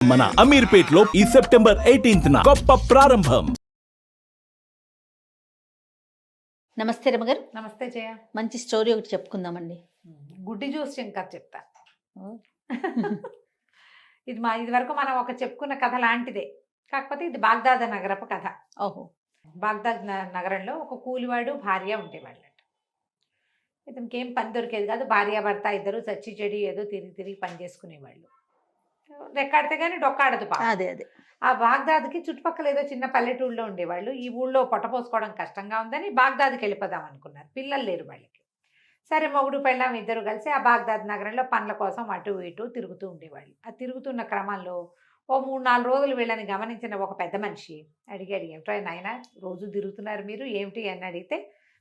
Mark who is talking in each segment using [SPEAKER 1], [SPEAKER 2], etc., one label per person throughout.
[SPEAKER 1] మన అమీర్పేట్లో ఈ సెప్టెంబర్ 18న గొప్ప ప్రారంభం.
[SPEAKER 2] నమస్తే రమగారు.
[SPEAKER 3] నమస్తే జయ.
[SPEAKER 2] మంచి స్టోరీ ఒకటి చెప్పుకుందామండి.
[SPEAKER 3] గుడ్డి జోస్యం కథ చెప్తా. ఇది వరకు మనం ఒక చెప్పుకున్న కథ లాంటిదే, కాకపోతే ఇది బాగ్దాద్ నగరపు కథ.
[SPEAKER 2] ఓహో.
[SPEAKER 3] బాగ్దాద్ నగరంలో ఒక కూలివాడు భార్య ఉండేవాళ్ళట. ఇతనికి ఏం పని దొరికేది కాదు. భార్య భర్త ఇద్దరు చచ్చి చెడి ఏదో తిరిగి తిరిగి పని చేసుకునేవాళ్ళు. రెక్కాడితే కానీ డొక్కాడదు పాపం.
[SPEAKER 2] అదే అదే.
[SPEAKER 3] ఆ బాగ్దాద్కి చుట్టుపక్కల ఏదో చిన్న పల్లెటూళ్ళలో ఉండేవాళ్ళు. ఈ ఊళ్ళో పొట్టపోసుకోవడం కష్టంగా ఉందని బాగ్దాద్కి వెళ్ళిపోదాం అనుకున్నారు. పిల్లలు లేరు వాళ్ళకి. సరే, మొగుడు పెళ్ళాం ఇద్దరు కలిసి ఆ బాగ్దాద్ నగరంలో పనుల కోసం అటు ఇటు తిరుగుతూ ఉండేవాళ్ళు. ఆ తిరుగుతున్న క్రమంలో ఓ 3-4 రోజులు వీళ్ళని గమనించిన ఒక పెద్ద మనిషి అడిగాడు, ఏమిటో నాయన రోజు తిరుగుతున్నారు మీరు, ఏమిటి అని అడిగితే,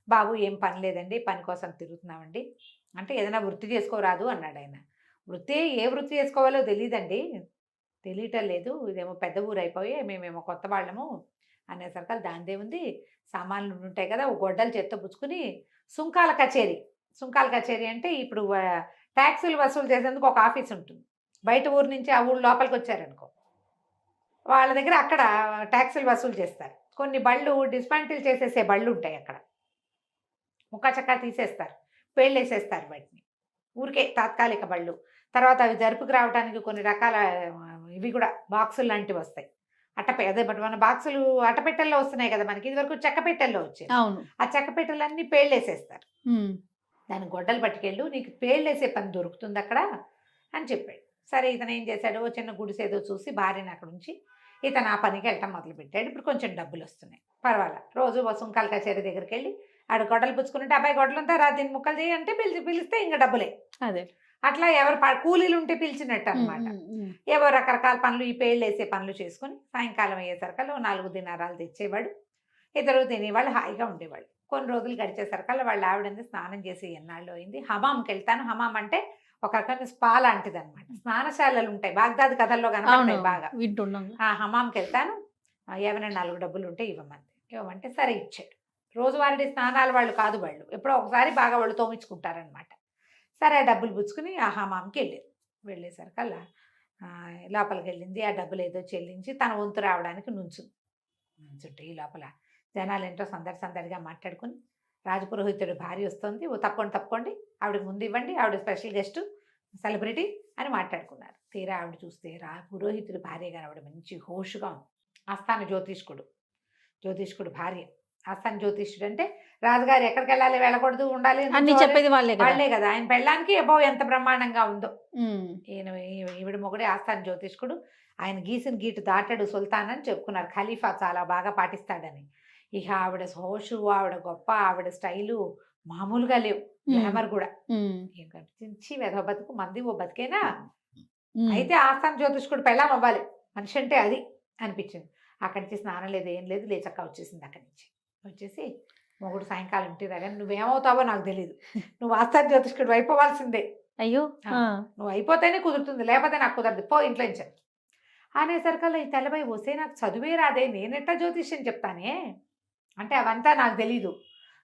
[SPEAKER 3] బాబు ఏం పని లేదండి, పని కోసం తిరుగుతున్నామండి అంటే, ఏదైనా వృత్తి చేసుకోరాదు అన్నాడు ఆయన. ఏ వృత్తి చేసుకోవాలో తెలియదండి, తెలియటం లేదు, ఇదేమో పెద్ద ఊరు అయిపోయి మేమేమో కొత్త వాళ్ళము అనేసరికి, దానిదే ఉంది, సామాన్లు ఉంటాయి కదా, గొడ్డలు చేత్తో పుచ్చుకుని సుంకాల కచేరీ అంటే ఇప్పుడు ట్యాక్సులు వసూలు చేసేందుకు ఒక ఆఫీస్ ఉంటుంది. బయట ఊరు నుంచి ఆ ఊరు లోపలికి వచ్చారనుకో, వాళ్ళ దగ్గర అక్కడ ట్యాక్సులు వసూలు చేస్తారు. కొన్ని బళ్ళు డిస్మాంటిల్ చేసేసే బళ్ళు ఉంటాయి అక్కడ, ముక్కచక్కా తీసేస్తారు, పేళ్ళేసేస్తారు వాటిని, ఊరికే తాత్కాలిక బళ్ళు. తర్వాత అవి జరుపుకు రావడానికి కొన్ని రకాల ఇవి కూడా బాక్సులు లాంటివి వస్తాయి. అదే మన బాక్సులు అట్టపెట్టెల్లో వస్తున్నాయి కదా మనకి, ఇది వరకు చెక్కపెట్టెల్లో వచ్చాయి.
[SPEAKER 2] అవును.
[SPEAKER 3] ఆ చెక్కపెట్టెలన్నీ పేళ్ళేసేస్తారు. దాన్ని గొడ్డలు పట్టుకెళ్ళు, నీకు పేళ్ళేసే పని దొరుకుతుంది అక్కడ అని చెప్పాడు. సరే, ఇతను ఏం చేశాడు, చిన్న గుడిసేదో చూసి భార్యను అక్కడ ఉంచి ఇతను ఆ పనికి వెళ్ళటం మొదలుపెట్టాడు. ఇప్పుడు కొంచెం డబ్బులు వస్తున్నాయి, పర్వాలా. రోజు సుంకాల కచేరీ దగ్గరికి వెళ్ళి ఆడు గొడ్డలు పుచ్చుకుంటే, అబ్బాయి గొడ్డలంతా రా, దీన్ని ముక్కలు చేయి అంటే పిలిస్తే ఇంకా డబ్బులే.
[SPEAKER 2] అదే
[SPEAKER 3] అట్లా ఎవరు కూలీలు ఉంటే పిలిచినట్టు అనమాట. ఎవరు రకరకాల పనులు, ఈ పేళ్ళు వేసే పనులు చేసుకుని సాయంకాలం అయ్యేసరికల్లా 4 దినారాలు తెచ్చేవాడు. ఇద్దరు తినేవాళ్ళు, హాయిగా ఉండేవాళ్ళు. కొన్ని రోజులు గడిచేసరికల్లా వాళ్ళ ఆవిడంది స్నానం చేసి ఎన్నాళ్ళు అయింది, హమాంకి వెళ్తాను. హమాం అంటే ఒక రకమైన స్పా లాంటిది అనమాట. స్నానశాలలు ఉంటాయి బాగ్దాద్ కథల్లో కనపడతాయి బాగా. ఆ హమాంకి వెళ్తాను, ఏమైనా 4 డబ్బులు ఉంటే ఇవ్వమంటే సరే ఇచ్చాడు. రోజువారీ స్నానాలు వాళ్ళు కాదు, వాళ్ళు ఎప్పుడో ఒకసారి బాగా వాళ్ళు తోమించుకుంటారనమాట. సరే, ఆ డబ్బులు పుచ్చుకుని ఆ హమాంకి వెళ్ళేసరికల్లా లోపలికి వెళ్ళింది. ఆ డబ్బులు ఏదో చెల్లించి తన వంతు రావడానికి నుంచుంటే, ఈ లోపల జనాలు ఏంటో సందడిగా మాట్లాడుకుని, రాజపురోహితుడు భార్య వస్తుంది, ఓ తప్పకోండి ఆవిడకి ముందు ఇవ్వండి, ఆవిడ స్పెషల్ గెస్ట్ సెలబ్రిటీ అని మాట్లాడుకున్నారు. తీరా ఆవిడ చూస్తే పురోహితుడి భార్య గారు, ఆవిడ మంచి హోషుగా ఉంది. ఆస్థాన జ్యోతిష్కుడు భార్య. ఆస్థాన జ్యోతిష్యుడు అంటే రాజుగారు ఎక్కడికి వెళ్ళాలి, వెళ్ళకూడదు, ఉండాలి
[SPEAKER 2] అన్ని చెప్పేది వాళ్ళే
[SPEAKER 3] కదా. ఆయన పెళ్ళానికి ఎంత బ్రహ్మాండంగా ఉందో. ఈవిడ మొగుడే ఆస్థాన జ్యోతిష్కుడు. ఆయన గీసిన గీటు దాటాడు సుల్తాన్ అని చెప్పుకున్నారు. ఖలీఫా చాలా బాగా పాటిస్తాడని. ఇక ఆవిడ హోషు, ఆవిడ గొప్ప, ఆవిడ స్టైలు మామూలుగా లేవు. గ్లామర్ కూడా కనిపించి వెధవ బతుకు, మంది ఓ బతికేనా. అయితే ఆస్థాన జ్యోతిష్కుడు పెళ్ళాం అవ్వాలి, మనిషి అంటే అది అనిపించింది. అక్కడి నుంచి స్నానం లేదు, ఏం లేదు, లేచక్క వచ్చేసింది. అక్కడి నుంచి వచ్చేసి, మొగుడు సాయంకాలం ఇంటి దగ్గర, నువ్వేమవుతావో నాకు తెలియదు, నువ్వు ఆస్థాన జ్యోతిష్కుడు అయిపోవాల్సిందే.
[SPEAKER 2] అయ్యో,
[SPEAKER 3] నువ్వు అయిపోతేనే కుదురుతుంది, లేకపోతే నాకు కుదరదు, పో ఇంట్లో నుంచి అనేసరికల్లా ఈ తెల్లబోయి, వస్తే నాకు చదువే రాదే, నేనెట్టా జ్యోతిష్యం చెప్తానే అంటే, అవంతా నాకు తెలీదు,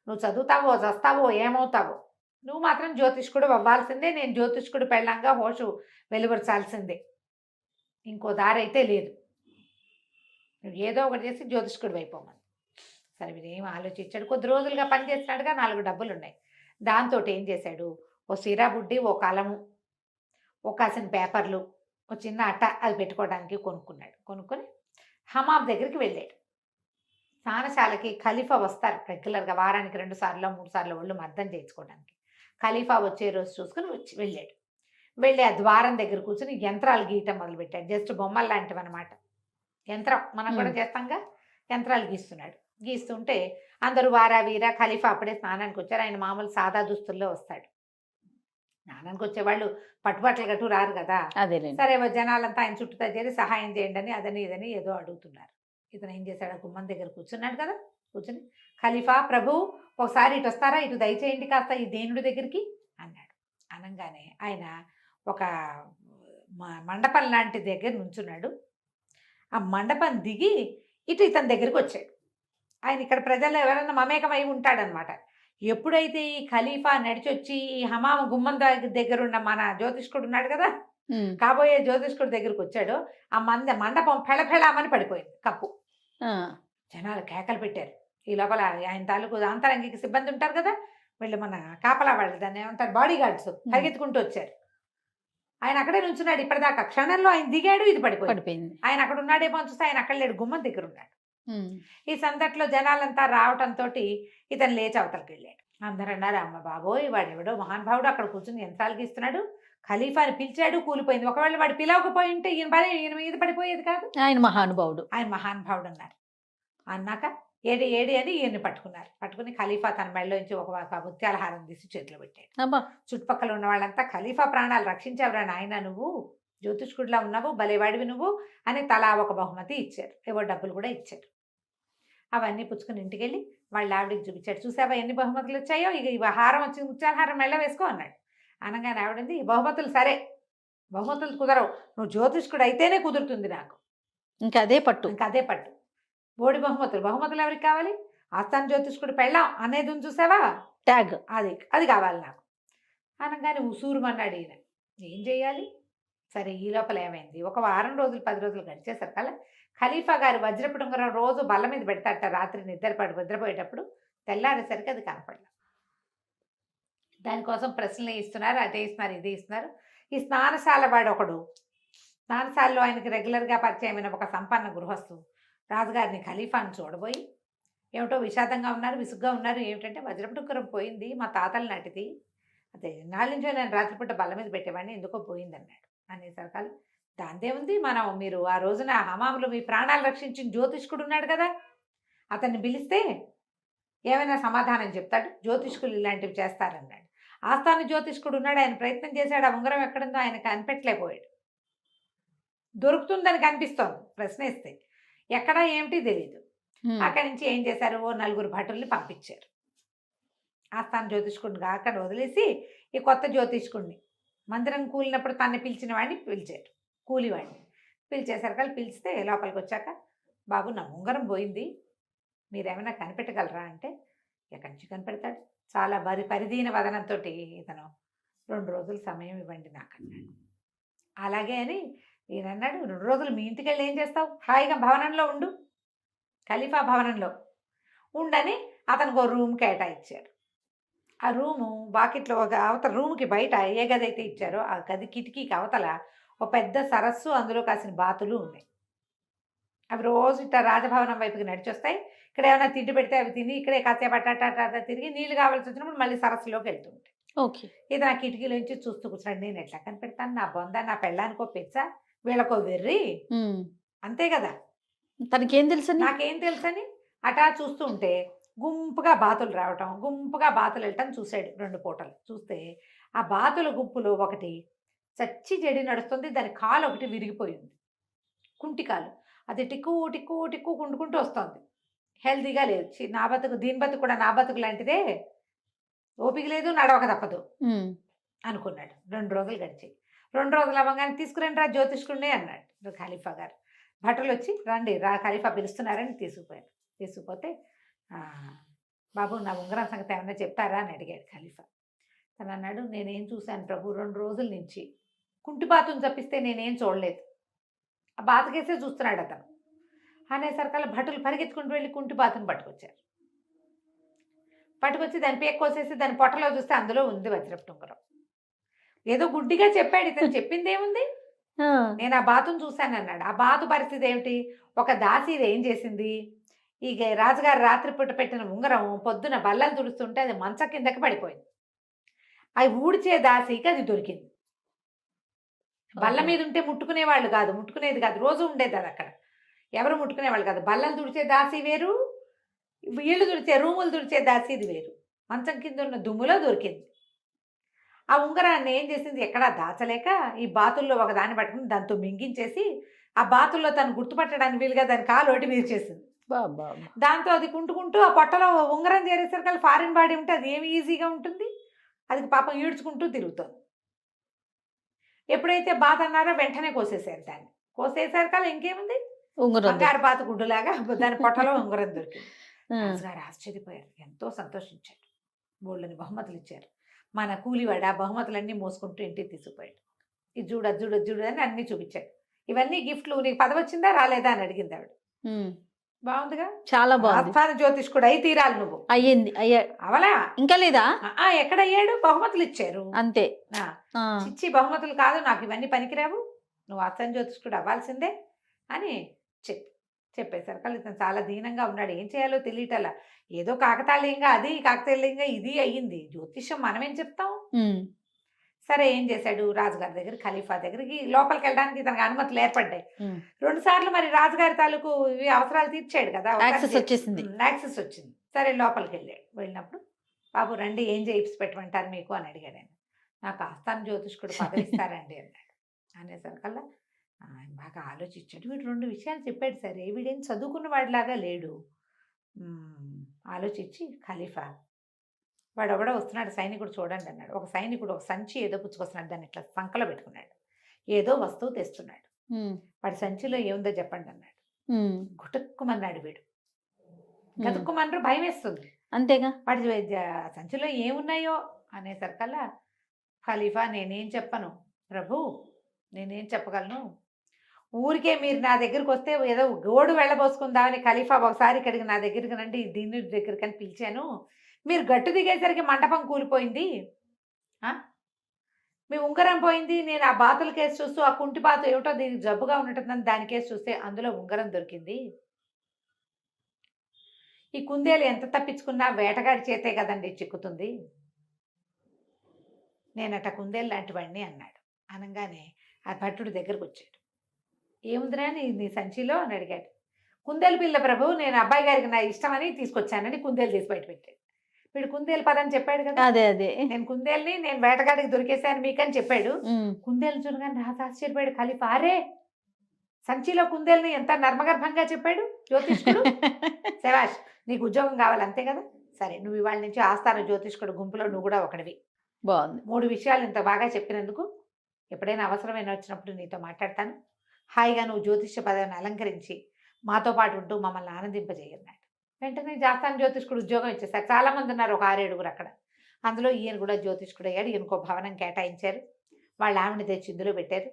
[SPEAKER 3] నువ్వు చదువుతావో చస్తావో ఏమవుతావో, నువ్వు మాత్రం జ్యోతిష్కుడు అవ్వాల్సిందే, నేను జ్యోతిష్కుడు పెళ్ళంగా హోషు వెలువరచాల్సిందే, ఇంకో దారి అయితే లేదు, నువ్వు ఏదో ఒకటి చేసి జ్యోతిష్కుడు అయిపోమని. సరే, వీడేం ఆలోచించాడు. కొద్ది రోజులుగా పని చేస్తున్నాడుగా, 4 డబ్బులు ఉన్నాయి. దాంతో ఏం చేశాడు, ఓ సిరా బుడ్డి, ఓ కలము, ఓ కాసిన పేపర్లు, ఓ చిన్న అట్ట అది పెట్టుకోవడానికి కొనుక్కొని హమాం దగ్గరికి వెళ్ళాడు. స్నానశాలకి ఖలీఫా వస్తారు రెగ్యులర్గా, వారానికి 2 సార్లు 3 సార్లు ఒళ్ళు మర్దం చేయించుకోవడానికి. ఖలీఫా వచ్చే రోజు చూసుకుని వెళ్ళి ఆ ద్వారం దగ్గర కూర్చుని యంత్రాలు గీయటం మొదలుపెట్టాడు. జస్ట్ బొమ్మలు లాంటివి అనమాట. యంత్రం మనం కూడా చేస్తాంగా, యంత్రాలు గీస్తుంటే అందరూ వారా వీరా. ఖలీఫా అప్పుడే స్నానానికి వచ్చారు. ఆయన మామూలు సాదా దుస్తుల్లో వస్తాడు. స్నానానికి వచ్చేవాళ్ళు పట్టుబట్టలు కట్టు రారు కదా. సరే, జనాలంతా ఆయన చుట్టూ చేరి సహాయం చేయండి అని అదని ఇదని ఏదో అడుగుతున్నారు. ఇతను ఏం చేశాడు, గుమ్మం దగ్గర కూర్చున్నాడు కదా, కూర్చుని, ఖలీఫా ప్రభు ఒకసారి ఇటు వస్తారా, ఇటు దయచేయండి కాస్త ఈ దేనుడి దగ్గరికి అన్నాడు. అనగానే ఆయన ఒక మండపం లాంటి దగ్గర నుంచున్నాడు. ఆ మండపం దిగి ఇటు ఇతని దగ్గరికి వచ్చాడు. ఆయన ఇక్కడ ప్రజల్లో ఎవరైనా మమేకమై ఉంటాడనమాట. ఎప్పుడైతే ఈ ఖలీఫా నడిచొచ్చి ఈ హమాం గుమ్మం దగ్గర ఉన్న మన జ్యోతిష్కుడు ఉన్నాడు కదా, కాబోయే జ్యోతిష్కుడి దగ్గరికి వచ్చాడు. ఆ మండపం ఫెళఫెళామని పడిపోయింది కప్పు. జనాలు కేకలు పెట్టారు. ఈ లోపల ఆయన తాలూకు అంతరంగిక సిబ్బంది ఉంటారు కదా, వీళ్ళు మన కాపలా వాళ్ళు దాన్ని ఏమంటారు, బాడీ గార్డ్స్ పరిగెత్తుకుంటూ వచ్చారు. ఆయన అక్కడే నుంచున్నాడు ఇప్పటిదాకా. క్షణంలో ఆయన దిగాడు, ఇది పడిపోయింది. ఆయన అక్కడ ఉన్నాడేమో అని చూస్తే ఆయన అక్కడ లేడు, గుమ్మం దగ్గర ఉన్నాడు. ఈ సందట్లో జనాలంతా రావటంతో ఇతను లేచి అవతలకి వెళ్ళాడు. అందరూ అన్నారు, అమ్మ బాబోయ్ వాడెవడో మహానుభావుడు అక్కడ కూర్చుని యంత్రాలు గీస్తున్నాడు, ఖలీఫాని పిలిచాడు, కూలిపోయింది. ఒకవేళ వాడు పిలవకపోయి ఉంటే ఈయన మీద పడిపోయేది కాదు.
[SPEAKER 2] ఆయన మహానుభావుడు
[SPEAKER 3] అన్నారు. అన్నాక ఏడి ఏడి అని ఈయన్ని పట్టుకున్నారు. పట్టుకుని ఖలీఫా తన మెడలోంచి ఒక ముత్యాల హారం తీసి చేతిలో పెట్టాడు. చుట్టుపక్కల ఉన్న వాళ్ళంతా, ఖలీఫా ప్రాణాలు రక్షించావురా నాయన, నువ్వు జ్యోతిష్కుడిలా ఉన్నావు, భలేవాడివి నువ్వు అని తలా ఒక బహుమతి ఇచ్చారు. ఏవో డబ్బులు కూడా ఇచ్చారు. అవన్నీ పుచ్చుకుని ఇంటికి వెళ్ళి వాళ్ళ ఆవిడికి చూపించాడు. చూసావా ఎన్ని బహుమతులు వచ్చాయో, ఇక ఈ హారం వచ్చి ముత్యాల హారం మెళ్ళ వేసుకో అన్నాడు. అనగానే ఆవిడంది, ఈ బహుమతులు సరే, బహుమతులు కుదరవు, నువ్వు జ్యోతిష్కుడు అయితేనే కుదురుతుంది నాకు.
[SPEAKER 2] ఇంకా అదే పట్టు. బోడి బహుమతులు ఎవరికి కావాలి? ఆస్థాన జ్యోతిష్కుడు పెళ్ళాం అనేది ఉంది చూసావా, ట్యాగ్,
[SPEAKER 3] అది కావాలి నాకు అనగానే ఉసూరుమన్నాడు ఈయన. ఏం చేయాలి? సరే ఈ లోపల ఏమైంది, ఒక వారం రోజులు 10 రోజులు గడిచేసరికల్లా ఖలీఫా గారు వజ్రపు ఉంగరం రోజు బల్ల మీద పెడతాట. రాత్రి నిద్రపోయేటప్పుడు తెల్లారేసరికి అది కనపడలేదు. దానికోసం ప్రశ్నలు ఇస్తున్నారు, అదే ఇస్తున్నారు, ఇదే ఇస్తున్నారు. ఈ స్నానశాల వాడు ఒకడు, స్నానశాలలో ఆయనకి రెగ్యులర్గా పరిచయమైన ఒక సంపన్న గృహస్థు రాజుగారిని ఖలీఫాను చూడబోయి, ఏమిటో విషాదంగా ఉన్నారు, విసుగ్గా ఉన్నారు. ఏమిటంటే, వజ్రపు ఉంగరం పోయింది, మా తాతల నాటిది, అదే నాళ్ళ నుంచో నేను రాత్రిపూట బల్ల మీద పెట్టేవాడిని, ఎందుకో పోయింది అన్నాడు. అనేసరికాలు దాందే ఉంది, మీరు ఆ రోజున హమాములు మీ ప్రాణాలు రక్షించిన జ్యోతిష్కుడు ఉన్నాడు కదా, అతన్ని పిలిస్తే ఏమైనా సమాధానం చెప్తాడు, జ్యోతిష్కులు ఇలాంటివి చేస్తారన్నాడు. ఆస్థాన జ్యోతిష్కుడు ఉన్నాడు, ఆయన ప్రయత్నం చేశాడు, ఆ ఉంగరం ఎక్కడుందో ఆయన కనిపెట్టలేకపోయాడు. దొరుకుతుందని కనిపిస్తోంది, ప్రశ్న ఇస్తే ఎక్కడా ఏమిటి తెలియదు. అక్కడి నుంచి ఏం చేశారు, 4 భటుల్ని పంపించారు. ఆస్థాన జ్యోతిష్కుడిని అక్కడ వదిలేసి ఈ కొత్త జ్యోతిష్కుడిని, మందిరం కూలినప్పుడు తన్ని పిలిచిన వాడిని పిలిచారు, కూలివాడిని పిలిచేసరికి పిలిస్తే లోపలికి వచ్చాక, బాబు నా ఉంగరం పోయింది, మీరేమైనా కనిపెట్టగలరా అంటే, ఎక్కడి నుంచి కనిపెడతాడు, చాలా పరిదీన వదనంతో ఇతను 2 రోజులు సమయం ఇవ్వండి నాకు అన్నాడు. అలాగే అని ఈయన అన్నాడు, 2 రోజులు మీ ఇంటికి వెళ్ళి ఏం చేస్తావు, హాయిగా భవనంలో ఉండు, ఖలీఫా భవనంలో ఉండని అతనికి ఒక రూమ్ కేటాయించారు. ఆ రూము వాకిట్లో ఒక అవతల రూమ్కి బయట ఏ గది అయితే ఇచ్చారో ఆ గది కిటికీకి అవతల ఒక పెద్ద సరస్సు, అందులో కాసిన బాతులు ఉన్నాయి. అవి రోజు ఇట్లా రాజభవనం వైపుకి నడిచొస్తాయి. ఇక్కడ ఏమైనా తిండి పెడితే అవి తిని ఇక్కడే కాసేపు అట్ట తిరిగి నీళ్ళు కావాల్సి వచ్చినప్పుడు మళ్ళీ సరస్సులోకి వెళ్తుంటాయి.
[SPEAKER 2] ఓకే,
[SPEAKER 3] ఇది నా కిటికీలోంచి చూస్తూ కూర్చున్నాడు. నేను ఎట్లా కనిపెడతాను, నా బొంద నా పెళ్ళానికో పెచ్చా, వీళ్ళకో వెర్రి, అంతే కదా,
[SPEAKER 2] తనకేం తెలుసని
[SPEAKER 3] నాకేం తెలుసని అటా చూస్తూ ఉంటే గుంపుగా బాతులు రావటం, గుంపుగా బాతులు వెళ్ళటం చూశాడు. 2 పూటలు చూస్తే ఆ బాతుల గుంపులో ఒకటి చచ్చి చెడి నడుస్తుంది, దాని కాలు ఒకటి విరిగిపోయింది, కుంటి కాలు, అది టిక్కు టిక్కు టిక్కు కుండుకుంటూ వస్తుంది, హెల్తీగా లేదు. నా బతుకు దీని బతుకు కూడా నా బతుకు లాంటిదే, ఓపిక లేదు, నడవక తప్పదు అనుకున్నాడు. 2 రోజులు గడిచి 2 రోజులు అవ్వగానే తీసుకురండి రా జ్యోతిష్కుడిని అన్నాడు ఖలీఫా గారు. భటులు వచ్చి రండి రా ఖలీఫా పిలుస్తున్నారని తీసుకుపోయారు. తీసుకుపోతే, బాబు నా ఉంగరం సంగతి ఏమన్నా చెప్తారా అని అడిగాడు ఖలీఫా. తను అన్నాడు, నేనేం చూశాను ప్రభు, 2 రోజుల నుంచి కుంటిబాతుని తప్పిస్తే నేనేం చూడలేదు, ఆ బాతకేసే చూస్తున్నాడు అతను అనేసరికల్లా భటులు పరిగెత్తుకుంటూ వెళ్ళి కుంటిబాతుని పట్టుకొచ్చారు. పట్టుకొచ్చి దాని పేక కోసేసి దాని పొట్టలో చూస్తే అందులో ఉంది వజ్రపు ఉంగరం. ఏదో గుడ్డిగా చెప్పాడు, ఇతను చెప్పింది ఏముంది, నేను ఆ బాతును చూశాను అన్నాడు. ఆ బాతు పరిస్థితి ఏమిటి, ఒక దాసి ఏం చేసింది, ఇక రాజుగారు రాత్రిపూట పెట్టిన ఉంగరం పొద్దున బల్లలు తుడుస్తుంటే అది మంచం కిందకి పడిపోయింది. అవి ఊడ్చే దాసికి అది దొరికింది. బల్ల మీద ఉంటే ముట్టుకునేది కాదు, రోజు ఉండేది అది అక్కడ, ఎవరు ముట్టుకునేవాళ్ళు కాదు. బల్లలు తుడిచే దాసి వేరు, ఇళ్ళు తుడిచే రూములు తుడిచే దాసి ఇది వేరు. మంచం కింద ఉన్న దుమ్ములో దొరికింది. ఆ ఉంగరాన్ని ఏం చేసింది, ఎక్కడా దాచలేక ఈ బాతుల్లో ఒక దాన్ని పట్టుకుని దాంతో మింగించేసి ఆ బాతుల్లో తను గుర్తుపట్టడానికి వీలుగా దాని కాలు ఒకటి విరిచేసింది. దాంతో అది కుంటుకుంటూ ఆ పొట్టలో ఉంగరం చేరేసరికి ఫారిన్ బాడీ ఉంటే అది ఏమి ఈజీగా ఉంటుంది, అది పాపం ఈడ్చుకుంటూ తిరుగుతుంది. ఎప్పుడైతే బాత అన్నారో వెంటనే కోసేసారు దాన్ని. కోసేసరికి ఇంకేముంది, బంగారు బాత గుడ్డులాగా దాని పొట్టలో ఉంగరం దొరికింది. రాజుగారు ఆశ్చర్యపోయారు, ఎంతో సంతోషించారు, బోళ్ళని బహుమతులు ఇచ్చారు. మన కూలివాడు ఆ బహుమతులన్నీ మోసుకుంటూ ఇంటికి తీసుకుపోయాడు.
[SPEAKER 2] ఇది చూడు అది చూడు అది చూడు అని అన్ని చూపించాడు. ఇవన్నీ గిఫ్ట్లు, నీకు పదవి వచ్చిందా రాలేదా అని అడిగింది ఆవిడ.
[SPEAKER 4] ఉమ్.
[SPEAKER 2] బాగుందిగా,
[SPEAKER 4] చాలా బాగుంది.
[SPEAKER 2] ఆస్థాన జ్యోతిష్కుడు అయి తీరాలి నువ్వు.
[SPEAKER 4] అయ్యింది
[SPEAKER 2] అవలా
[SPEAKER 4] ఇంకా లేదా?
[SPEAKER 2] ఎక్కడ అయ్యాడు? బహుమతులు ఇచ్చారు.
[SPEAKER 4] అంతే.
[SPEAKER 2] ఆ,
[SPEAKER 4] ఆ.
[SPEAKER 2] ఇచ్చి బహుమతులు కాదు నాకు ఇవన్నీ పనికిరావు, నువ్వు ఆస్థాన జ్యోతిష్కుడు అవ్వాల్సిందే అని చెప్పేశారు. కానీ ఇతను చాలా దీనంగా ఉన్నాడు. ఏం చేయాలో తెలియటలా. ఏదో కాకతాళీయంగా అది, కాకతాళీయంగా ఇది అయ్యింది. జ్యోతిష్యం మనమేం చెప్తాం.
[SPEAKER 4] ఉమ్.
[SPEAKER 2] సరే ఏం చేశాడు, రాజుగారి దగ్గర ఖలీఫా దగ్గరికి లోపలికి వెళ్ళడానికి తనకు అనుమతులు ఏర్పడ్డాయి.
[SPEAKER 4] ఉమ్.
[SPEAKER 2] 2 సార్లు మరి రాజుగారి తాలూకు ఇవి అవసరాలు తీర్చాడు కదా,
[SPEAKER 4] యాక్సెస్ వచ్చేసింది.
[SPEAKER 2] యాక్సెస్ వచ్చింది. సరే లోపలికి వెళ్ళాడు. వెళ్ళినప్పుడు బాబు రండి ఏం చేయిప్స్ పెట్టమంటారు మీకు అని అడిగాడు ఆయన. నాకు ఆస్థాన జ్యోతిష్కుడు పదవిస్తారండి అన్నాడు. అనేసరికల్లా ఆయన బాగా ఆలోచించాడు. వీడు 2 విషయాలు చెప్పాడు. సరే వీడేం చదువుకున్న వాడిలాగా లేడు. ఆలోచించి ఖలీఫా వాడు ఎవడో వస్తున్నాడు సైనికుడు చూడండి అన్నాడు. ఒక సైనికుడు ఒక సంచి ఏదో పుచ్చుకొస్తున్నాడు, దాన్ని ఇట్లా సంకలో పెట్టుకున్నాడు. ఏదో వస్తువు తెస్తున్నాడు.
[SPEAKER 4] ఉమ్.
[SPEAKER 2] వాడి సంచిలో ఏముందో చెప్పండి అన్నాడు.
[SPEAKER 4] ఉమ్.
[SPEAKER 2] గుటుక్కుమన్నాడు వీడు. గతుక్కుమన్నారు, భయం వేస్తుంది.
[SPEAKER 4] అంతేగా.
[SPEAKER 2] వాడి సంచిలో ఏమున్నాయో అనేసరికల్లా ఖలీఫా నేనేం చెప్పను ప్రభు, నేనేం చెప్పగలను. ఊరికే మీరు నా దగ్గరికి వస్తే ఏదో గోడు వెళ్ళబోసుకుందామని ఖలీఫా ఒకసారి ఇక్కడికి నా దగ్గరికి రండి దీని దగ్గరికి అని పిలిచాను. మీరు గట్టు దిగేసరికి మంటపం కూలిపోయింది, మీ ఉంగరం పోయింది. నేను ఆ బాతుల కేసు చూస్తూ ఆ కుంటి బాతు ఏమిటో దీనికి జబ్బుగా ఉన్నట్టుందని దాని కేసు చూస్తే అందులో ఉంగరం దొరికింది. ఈ కుందేలు ఎంత తప్పించుకున్నా వేటగాడి చేతే కదండి చిక్కుతుంది. నేనట కుందేలు లాంటి వాడిని అన్నాడు. అనగానే ఆ భట్టుడి దగ్గరకు వచ్చాడు. ఏముందిరా నీ సంచిలో అని అడిగాడు. కుందేలు పిల్ల ప్రభు, నేను అబ్బాయి గారికి నా ఇష్టమని తీసుకొచ్చానని కుందేలు తీసి బయట పెట్టాడు. వీడు కుందేలు పదని చెప్పాడు కదా.
[SPEAKER 4] అదే అదే
[SPEAKER 2] నేను కుందేలుని నేను వేటగాడికి దొరికేశాను మీకని చెప్పాడు. కుందేలు చూడగానే రాజు ఆశ్చర్యపోయాడు. ఖలీఫా అరే సంచిలో కుందేలుని ఎంత నర్మగర్భంగా చెప్పాడు జ్యోతిష్కుడు. శభాష్, నీకు ఉద్యోగం కావాలి అంతే కదా. సరే నువ్వు ఇవాళ నుంచి ఆస్థాన జ్యోతిష్కుడు గుంపులో నువ్వు కూడా ఒకటివి.
[SPEAKER 4] బాగుంది.
[SPEAKER 2] 3 విషయాలు ఇంత బాగా చెప్పినందుకు ఎప్పుడైనా అవసరమైన వచ్చినప్పుడు నీతో మాట్లాడతాను. హాయిగా నువ్వు జ్యోతిష్య పదవిని అలంకరించి మాతో పాటు ఉంటూ మమ్మల్ని ఆనందింపజేయన్నాడు. వెంటనే ఆస్థాన జ్యోతిష్కుడు ఉద్యోగం ఇచ్చేసారు. చాలామంది ఉన్నారు, ఒక 6-7 అక్కడ. అందులో ఈయన కూడా జ్యోతిష్కుడు అయ్యాడు. ఈయనకో భవనం కేటాయించారు. వాళ్ళ ఆవిడని తెచ్చి ఇందులో పెట్టారు.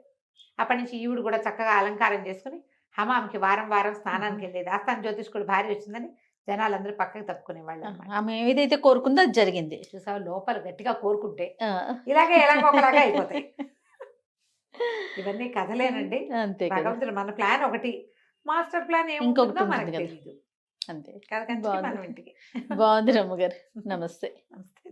[SPEAKER 2] అప్పటి నుంచి ఈవిడు కూడా చక్కగా అలంకారం చేసుకుని హమాంకి వారం వారం స్నానానికి వెళ్ళేది. ఆస్థాన జ్యోతిష్కుడు భార్య వచ్చిందని జనాలందరూ పక్కకి తప్పుకునేవాళ్ళు.
[SPEAKER 4] ఆమె ఏదైతే కోరుకుందో అది జరిగింది.
[SPEAKER 2] చూసావా, లోపల గట్టిగా కోరుకుంటే ఇలాగే ఎలాగోలాగా అయిపోతాయి. ఇవన్నీ కథలేనండి.
[SPEAKER 4] అంతే.
[SPEAKER 2] భగవంతుడు మన ప్లాన్ ఒకటి, మాస్టర్ ప్లాన్
[SPEAKER 4] ఇంకొకటి
[SPEAKER 2] ఏముంటుందో మనకు
[SPEAKER 4] ఉంటుంది కదా.
[SPEAKER 2] తెలియదు.
[SPEAKER 4] అంతే.
[SPEAKER 2] కథ కంచికి మనం ఇంటికి.
[SPEAKER 4] బాగుంది రమ్మగారు. నమస్తే.
[SPEAKER 2] నమస్తే.